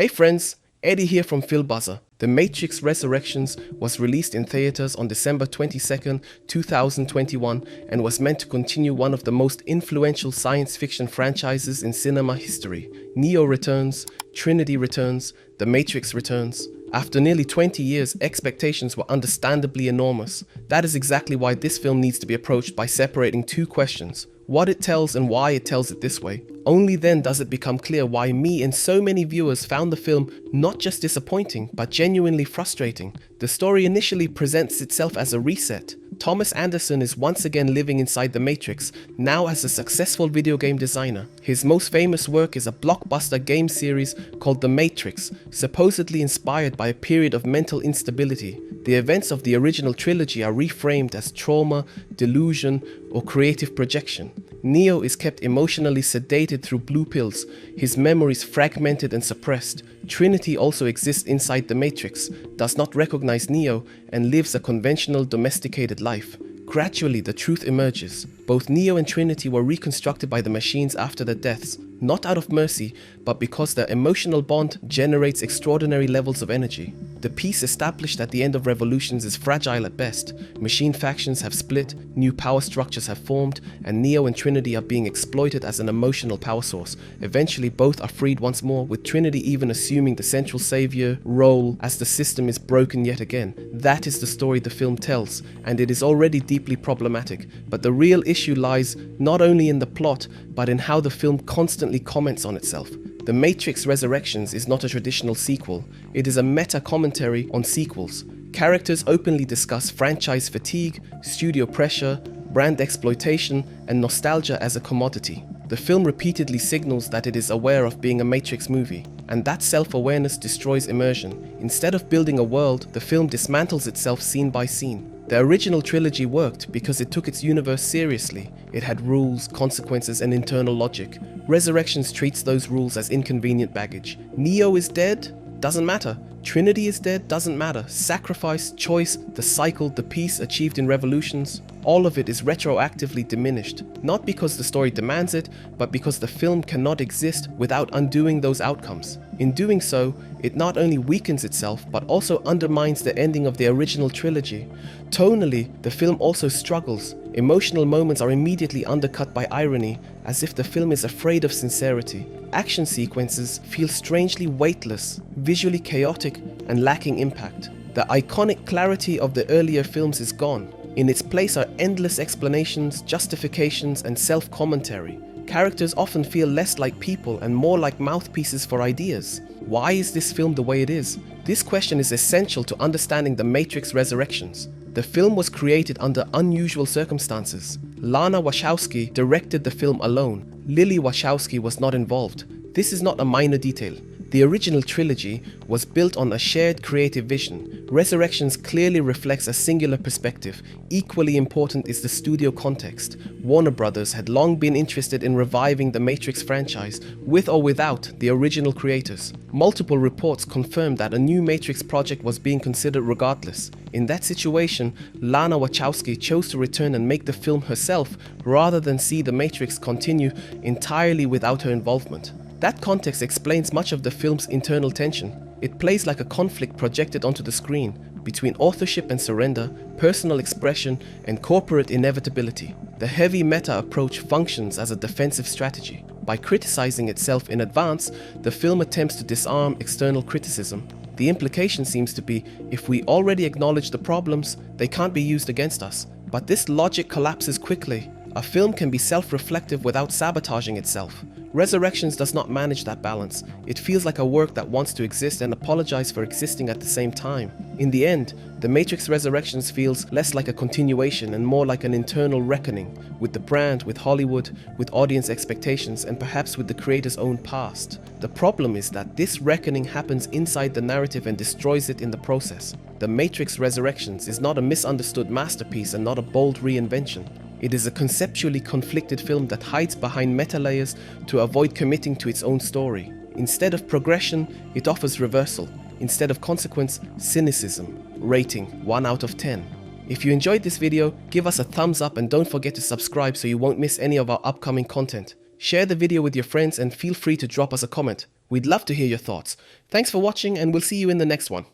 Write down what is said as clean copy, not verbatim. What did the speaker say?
Hey friends, Eddie here from filmbuZZer. The Matrix Resurrections was released in theaters on December 22nd, 2021 and was meant to continue one of the most influential science fiction franchises in cinema history. Neo returns, Trinity returns, The Matrix returns. After nearly 20 years, expectations were understandably enormous. That is exactly why this film needs to be approached by separating two questions: what it tells and why it tells it this way. Only then does it become clear why me and so many viewers found the film not just disappointing, but genuinely frustrating. The story initially presents itself as a reset. Thomas Anderson is once again living inside the Matrix, now as a successful video game designer. His most famous work is a blockbuster game series called The Matrix, supposedly inspired by a period of mental instability. The events of the original trilogy are reframed as trauma, delusion, or creative projection. Neo is kept emotionally sedated through blue pills, his memories fragmented and suppressed. Trinity also exists inside the Matrix, does not recognize Neo, and lives a conventional domesticated life. Gradually, the truth emerges. Both Neo and Trinity were reconstructed by the machines after their deaths, not out of mercy, but because their emotional bond generates extraordinary levels of energy. The peace established at the end of Revolutions is fragile at best. Machine factions have split, new power structures have formed, and Neo and Trinity are being exploited as an emotional power source. Eventually, both are freed once more, with Trinity even assuming the central savior role as the system is broken yet again. That is the story the film tells, and it is already deeply problematic. But the real issue lies not only in the plot, but in how the film constantly comments on itself. The Matrix Resurrections is not a traditional sequel, it is a meta-commentary on sequels. Characters openly discuss franchise fatigue, studio pressure, brand exploitation, and nostalgia as a commodity. The film repeatedly signals that it is aware of being a Matrix movie, and that self-awareness destroys immersion. Instead of building a world, the film dismantles itself scene by scene. The original trilogy worked because it took its universe seriously. It had rules, consequences, and internal logic. Resurrections treats those rules as inconvenient baggage. Neo is dead? Doesn't matter. Trinity is dead? Doesn't matter. Sacrifice, choice, the cycle, the peace achieved in Revolutions, all of it is retroactively diminished. Not because the story demands it, but because the film cannot exist without undoing those outcomes. In doing so, it not only weakens itself, but also undermines the ending of the original trilogy. Tonally, the film also struggles. Emotional moments are immediately undercut by irony, as if the film is afraid of sincerity. Action sequences feel strangely weightless, visually chaotic, and lacking impact. The iconic clarity of the earlier films is gone. In its place are endless explanations, justifications, and self-commentary. Characters often feel less like people and more like mouthpieces for ideas. Why is this film the way it is? This question is essential to understanding The Matrix Resurrections. The film was created under unusual circumstances. Lana Wachowski directed the film alone. Lily Wachowski was not involved. This is not a minor detail. The original trilogy was built on a shared creative vision. Resurrections clearly reflects a singular perspective. Equally important is the studio context. Warner Brothers had long been interested in reviving the Matrix franchise, with or without the original creators. Multiple reports confirmed that a new Matrix project was being considered regardless. In that situation, Lana Wachowski chose to return and make the film herself, rather than see the Matrix continue entirely without her involvement. That context explains much of the film's internal tension. It plays like a conflict projected onto the screen between authorship and surrender, personal expression, and corporate inevitability. The heavy meta approach functions as a defensive strategy. By criticizing itself in advance, the film attempts to disarm external criticism. The implication seems to be, if we already acknowledge the problems, they can't be used against us. But this logic collapses quickly. A film can be self-reflective without sabotaging itself. Resurrections does not manage that balance. It feels like a work that wants to exist and apologize for existing at the same time. In the end, The Matrix Resurrections feels less like a continuation and more like an internal reckoning with the brand, with Hollywood, with audience expectations, and perhaps with the creator's own past. The problem is that this reckoning happens inside the narrative and destroys it in the process. The Matrix Resurrections is not a misunderstood masterpiece and not a bold reinvention. It is a conceptually conflicted film that hides behind meta layers to avoid committing to its own story. Instead of progression, it offers reversal. Instead of consequence, cynicism. Rating 1 out of 10. If you enjoyed this video, give us a thumbs up and don't forget to subscribe so you won't miss any of our upcoming content. Share the video with your friends and feel free to drop us a comment. We'd love to hear your thoughts. Thanks for watching and we'll see you in the next one.